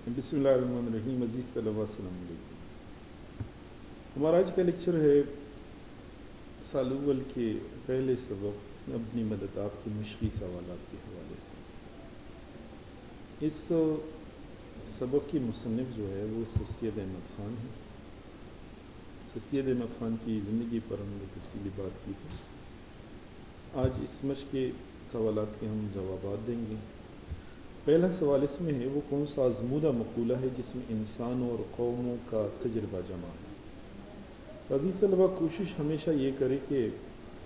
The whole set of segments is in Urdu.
بسم اللہ الرحمن الرحیم، عزیز طلباء السلام علیکم۔ ہمارا آج کا لیکچر ہے سال اول کے پہلے سبق اپنی مدد آپ کے مشقی سوالات کے حوالے سے۔ اس سبق کی مصنف جو ہے وہ سر سید احمد خان ہے۔ سر سید احمد خان کی زندگی پر ہم نے تفصیلی بات کی تھی۔ آج اس مشق کے سوالات کے ہم جوابات دیں گے۔ پہلا سوال اس میں ہے، وہ کون سا آزمودہ مقولہ ہے جس میں انسانوں اور قوموں کا تجربہ جمع ہے؟ عزیز طلبہ، کوشش ہمیشہ یہ کرے کہ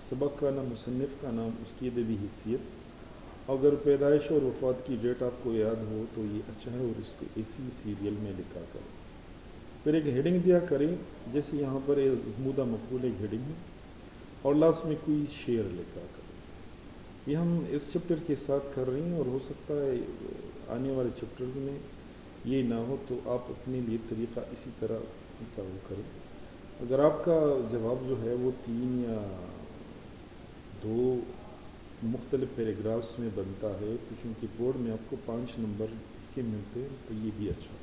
سبق کا نام، مصنف کا نام، اس کی ادبی حیثیت، اگر پیدائش اور وفات کی ڈیٹ آپ کو یاد ہو تو یہ اچھا ہے، اور اس کو اسی سیریل میں لکھا کریں۔ پھر ایک ہیڈنگ دیا کریں، جیسے یہاں پر آزمودہ مقولہ ایک ہیڈنگ ہے، اور لاسٹ میں کوئی شعر لکھا کریں۔ یہ ہم اس چیپٹر کے ساتھ کر رہے ہیں، اور ہو سکتا ہے آنے والے چیپٹرز میں یہ نہ ہو تو آپ اپنے لیے طریقہ اسی طرح چالو کریں۔ اگر آپ کا جواب جو ہے وہ 3 یا 2 مختلف پیراگرافس میں بنتا ہے تو چونکہ بورڈ میں آپ کو 5 نمبر اس کے ملتے ہیں تو یہ بھی اچھا۔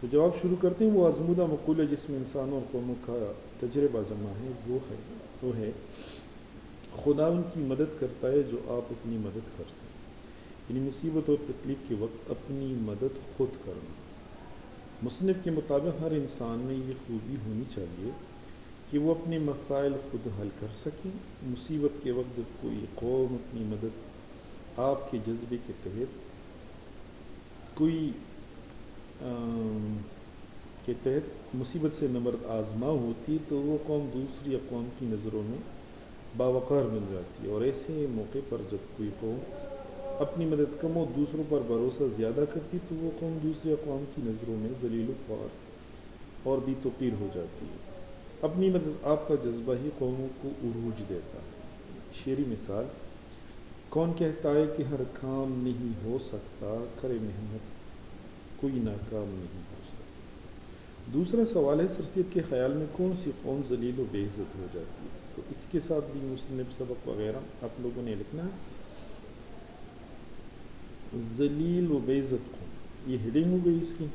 تو جواب شروع کرتے ہیں۔ وہ آزمودہ مقولہ جس میں انسانوں اور قوموں کا تجربہ جمع ہے وہ ہے خدا ان کی مدد کرتا ہے جو آپ اپنی مدد کرتے ہیں، یعنی مصیبت اور تکلیف کے وقت اپنی مدد خود کرنا۔ مصنف کے مطابق ہر انسان میں یہ خوبی ہونی چاہیے کہ وہ اپنے مسائل خود حل کر سکیں۔ مصیبت کے وقت جب کوئی قوم اپنی مدد آپ کے جذبے کے تحت مصیبت سے نبرد آزما ہوتی تو وہ قوم دوسری اقوام کی نظروں میں باوقار بن جاتی ہے، اور ایسے موقع پر جب کوئی قوم اپنی مدد کم اور دوسروں پر بھروسہ زیادہ کرتی تو وہ قوم دوسری اقوام کی نظروں میں ذلیل و خوار اور بھی توقیر ہو جاتی ہے۔ اپنی مدد آپ کا جذبہ ہی قوموں کو عروج دیتا ہے۔ شعری مثال: کون کہتا ہے کہ ہر کام نہیں ہو سکتا، کرے محنت کوئی ناکام نہیں ہو سکتا۔ دوسرا سوال ہے، سر سید کے خیال میں کون سی قوم ذلیل و بے عزت ہو جاتی ہے؟ تو اس کے ساتھ بھی مصنف سبق وغیرہ آپ لوگوں نے لکھنا ہے۔ ذلیل و بے عزت قوم، یہ ہیڈنگ ہو گئی اس کی۔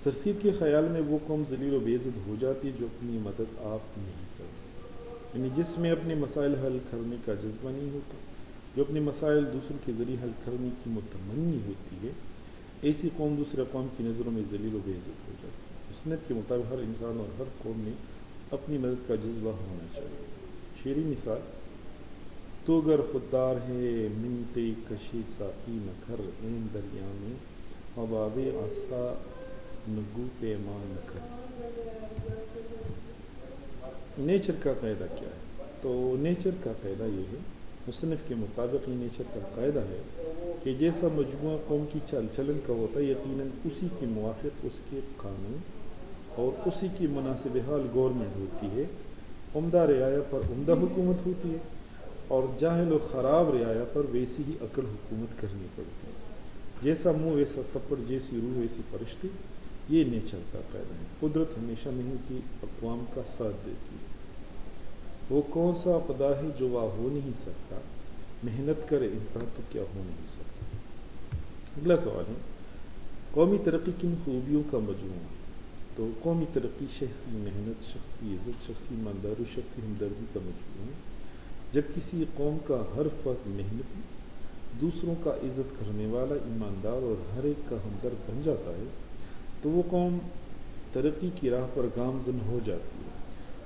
سر سید کے خیال میں وہ قوم ذلیل و بے عزت ہو جاتی ہے جو اپنی مدد آپ نہیں کرتی، یعنی جس میں اپنے مسائل حل کرنے کا جذبہ نہیں ہوتا، جو اپنے مسائل دوسروں کے ذریعے حل کرنے کی متمنی ہوتی ہے، ایسی قوم دوسرے قوم کی نظروں میں ذلیل و بے عزت ہو جاتی ہے۔ مصنف کے مطابق ہر انسان اور ہر قوم میں اپنی مدد کا جذبہ ہونا چاہیے۔ شعری مثال: تو گر خوددار ہے منتے کشی ساقی نہ کر، این دریا میں حباب عصا نگو پیمان نہ کر۔ نیچر کا قاعدہ کیا ہے؟ تو نیچر کا قاعدہ یہ ہے، مصنف کے مطابق یہ نیچر کا قاعدہ ہے کہ جیسا مجموعہ قوم کی چال چلن کا ہوتا ہے، یقیناً اسی کے موافق اس کے قانون اور اسی کی مناسب حال گورنمنٹ ہوتی ہے۔ عمدہ رعایا پر عمدہ حکومت ہوتی ہے، اور جاہل و خراب رعایا پر ویسی ہی عقل حکومت کرنی پڑتی ہے۔ جیسا منہ ویسا تپڑ، جیسی روح ویسی فرشتے، یہ نیچر کا قاعدہ ہے۔ قدرت ہمیشہ نہیں کی اقوام کا ساتھ دیتی ہے۔ وہ کون سا خدا ہے جو وہ ہو نہیں سکتا، محنت کرے انسان تو کیا ہو نہیں سکتا۔ اگلا سوال ہے، قومی ترقی کن خوبیوں کا مجموعہ؟ تو قومی ترقی شخصی محنت، شخصی عزت، شخصی ایمانداری، شخصی ہمدردی کا مجموعہ ہے۔ جب کسی قوم کا ہر فرد محنتی، دوسروں کا عزت کرنے والا، ایماندار اور ہر ایک کا ہمدرد بن جاتا ہے تو وہ قوم ترقی کی راہ پر گامزن ہو جاتی ہے۔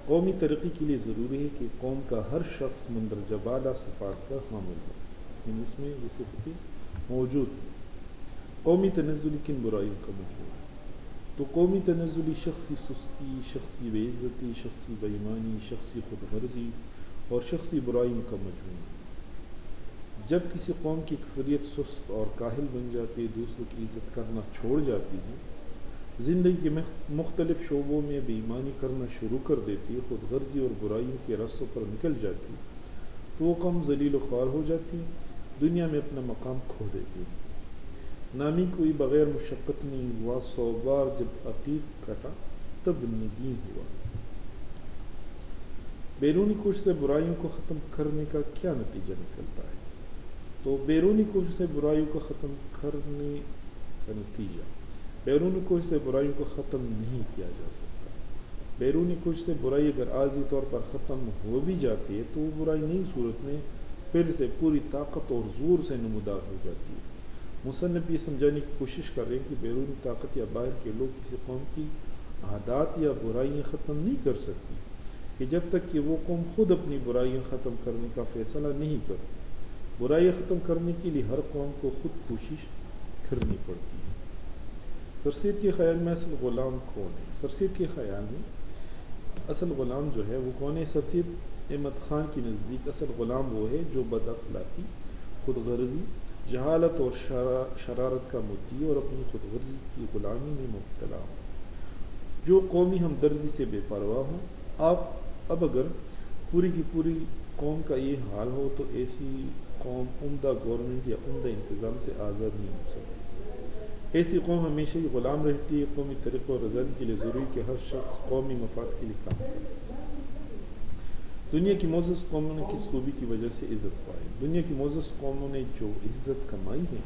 قومی ترقی کے لیے ضروری ہے کہ قوم کا ہر شخص مندرجہ بالا صفات کا حامل ہو، یعنی اس میں یہ صفتیں موجود ہیں۔ قومی تنزلی کن برائیوں کا مجموعہ ہے؟ تو قومی تنزلی شخصی سستی، شخصی بے عزتی، شخصی بے ایمانی، شخصی خود غرضی اور شخصی برائیوں کا مجموعہ ہے۔ جب کسی قوم کی اکثریت سست اور کاہل بن جاتی ہے، دوسروں کی عزت کرنا چھوڑ جاتی ہے، زندگی کے مختلف شعبوں میں بے ایمانی کرنا شروع کر دیتی ہے، خود غرضی اور برائیوں کے راستوں پر نکل جاتی ہے، تو وہ قوم ذلیل و خوار ہو جاتی ہے، دنیا میں اپنا مقام کھو دیتی ہے۔ نامی کوئی بغیر مشقت نہیں ہوا، 100 بار جب عقیق کٹا تب ندیم ہوا۔ بیرونی کوشش سے برائیوں کو ختم کرنے کا کیا نتیجہ نکلتا ہے؟ تو بیرونی کوشش سے برائیوں کو ختم کرنے کا نتیجہ بیرونی کوشش سے برائیوں کو ختم نہیں کیا جا سکتا. بیرونی کوشش سے برائی اگر عارضی طور پر ختم ہو بھی جاتی ہے تو وہ برائی نئی صورت میں پھر سے پوری طاقت اور زور سے نمودار ہو جاتی ہے. مصنف یہ سمجھانے کی کوشش کر رہے ہیں کہ بیرونی طاقت یا باہر کے لوگ کسی قوم کی عادات یا برائیاں ختم نہیں کر سکتی کہ جب تک کہ وہ قوم خود اپنی برائیاں ختم کرنے کا فیصلہ نہیں کرتی. برائیاں ختم کرنے کے لیے ہر قوم کو خود کوشش کرنی پڑتی ہے. سرسید کے خیال میں اصل غلام کون ہے؟ سرسید کے خیال میں اصل غلام جو ہے وہ کون ہے؟ سرسید احمد خان کے نزدیک اصل غلام وہ ہے جو بد اخلاقی، خود غرضی، جہالت اور شرارت کا مدعی اور اپنی خود غرضی کی غلامی میں مبتلا ہو، جو قومی ہمدردی سے بے پرواہ ہوں. اب اگر پوری کی پوری قوم کا یہ حال ہو تو ایسی قوم عمدہ گورنمنٹ یا عمدہ انتظام سے آزاد نہیں ہو سکتی. ایسی قوم ہمیشہ ہی غلام رہتی ہے. قومی طریقوں اور رضائی کے لیے ضروری کہ ہر شخص قومی مفاد کے لیے کام کرے. دنیا کی معزز قوموں نے کس خوبی کی وجہ سے عزت پائی؟ دنیا کی معزز قوموں نے جو عزت کمائی ہے،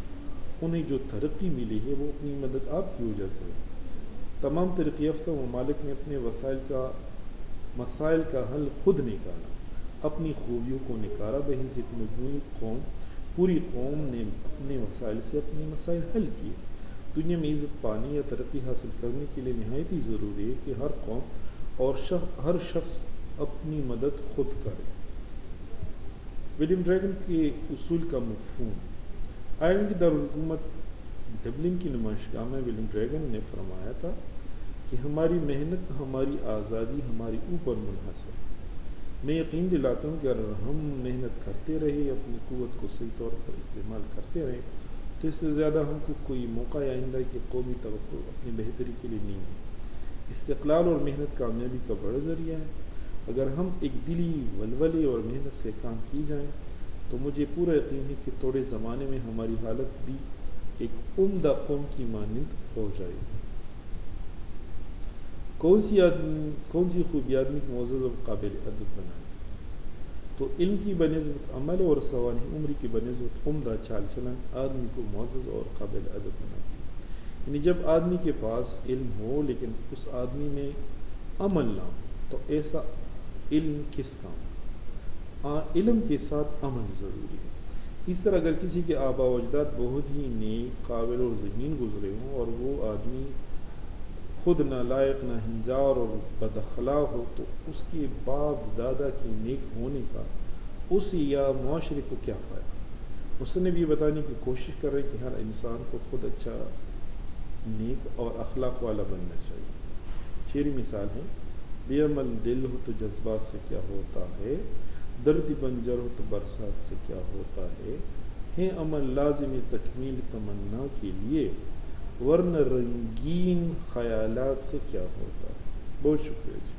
انہیں جو ترقی ملی ہے، وہ اپنی مدد آپ کی وجہ سے ہے. تمام ترقی یافتہ ممالک نے اپنے مسائل کا حل خود نکالا، اپنی خوبیوں کو نکارا. بحیثیت مجموعی قوم، پوری قوم نے اپنے وسائل سے اپنے مسائل حل کیے. دنیا میں عزت پانے یا ترقی حاصل کرنے کے لیے نہایت ہی ضروری ہے کہ ہر قوم اور ہر شخص اپنی مدد خود کرے. ولیم ڈریگن کے اصول کا مفہوم. آئرلینڈ کی دارالحکومت ڈبلن کی نمائشگاہ میں ولیم ڈریگن نے فرمایا تھا کہ ہماری محنت، ہماری آزادی ہمارے اوپر منحصر ہے. میں یقین دلاتا ہوں کہ اگر ہم محنت کرتے رہے، اپنی قوت کو صحیح طور پر استعمال کرتے رہے تو اس سے زیادہ ہم کو کوئی موقع یا آئندہ کی قومی توقع اپنی بہتری کے لیے نہیں ہے. استقلال اور محنت کامیابی کا بڑا ذریعہ ہے. اگر ہم ایک دلی ولولے اور محنت سے کام کی جائیں تو مجھے پورا یقین ہے کہ تھوڑے زمانے میں ہماری حالت بھی ایک عمدہ قوم کی مانند ہو جائے گی. کون سی خوبی آدمی کو معزز اور قابل ادب بناتی؟ تو علم کی بنسبت عمل اور سوانح عمری کی بنسبت عمدہ چال چلن آدمی کو معزز اور قابل ادب بناتی ہے. یعنی جب آدمی کے پاس علم ہو لیکن اس آدمی میں عمل نہ ہو تو ایسا علم کس کام؟ علم کے ساتھ عمل ضروری ہے. اس طرح اگر کسی کے آباء و اجداد بہت ہی نیک، قابل اور ذہین گزرے ہوں اور وہ آدمی خود نالائق، ناہنجار اور بد اخلاق ہو تو اس کے باپ دادا کے نیک ہونے کا اس یا معاشرے کو کیا فائدہ؟ مصنف یہ بتانے کی کوشش کر رہے کہ ہر انسان کو خود اچھا، نیک اور اخلاق والا بننا چاہیے. شعری مثال ہے: بے عمل دل ہو تو جذبات سے کیا ہوتا ہے، درد بنجر ہو تو برسات سے کیا ہوتا ہے عمل لازم تکمیل تمنا کے لیے، ورنہ رنگین خیالات سے کیا ہوتا ہے. بہت شکریہ جی.